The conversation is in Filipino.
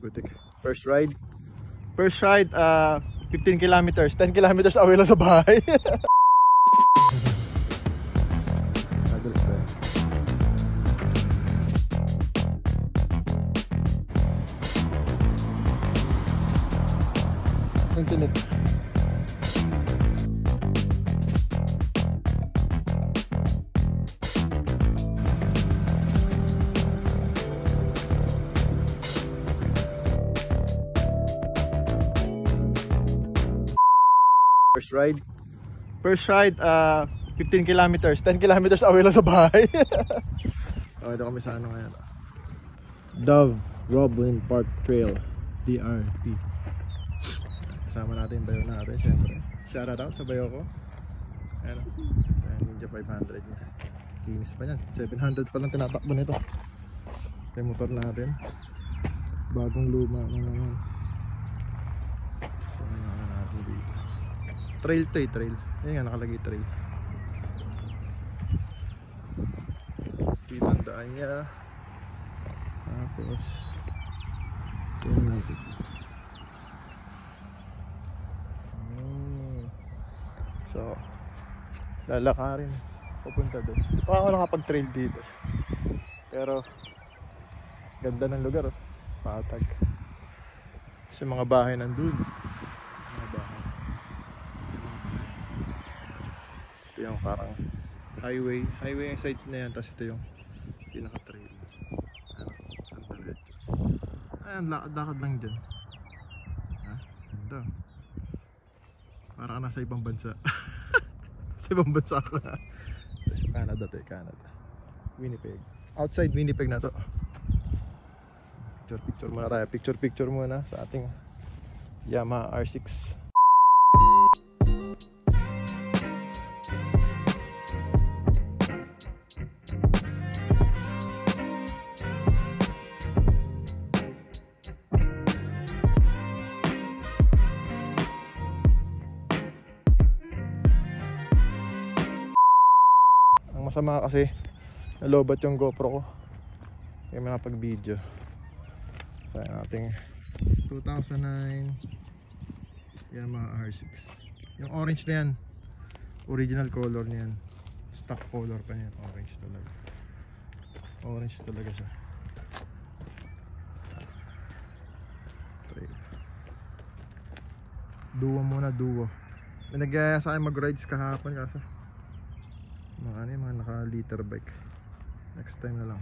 Putik. First ride, 15 kilometers, 10 kilometers away lang sa bahay. Internet. First ride, 15 kilometers, 10 kilometers away lang sa bahay. Okay, ito kami sa ano ngayon. Dove Roblin Park Trail, DRP. Kasama natin yung bayo natin, syempre. Shout out sa bayo ko. Ayan, Ninja 500 niya. Kinis pa yan, 700 pa lang tinatakbo nito. Ito yung motor natin. Bagong luma na naman. So, ano natin dito. Trail to eh, trail. Ayan nga, nakalagay trail. Kitang daan niya. Tapos yun natin. So lalakarin papunta doon. Pa ako nakapag-trail dito. Pero ganda ng lugar, oh. Patag. Kasi mga bahay nandun. Mga bahay. Ito yung parang highway yung side na yan. Tapos ito yung pinaka-trail. Ayan, lakad lang dyan. Ha? Ganda. Parang nasa ibang bansa. Sa ibang bansa ka na. Sa Canada to, Canada. Winnipeg. Outside Winnipeg na to. Picture muna tayo. Picture muna sa ating Yamaha R6. Masama kasi nalobat yung GoPro ko kaya makapag video sa ating 2009 Yamaha R6. Yung orange na yan, original color niyan, stock color pa niyan. Orange talaga siya. Duo muna, duo. May nagyaya sa akin mag rides kahapon kasi mga naka liter bike. Next time na lang.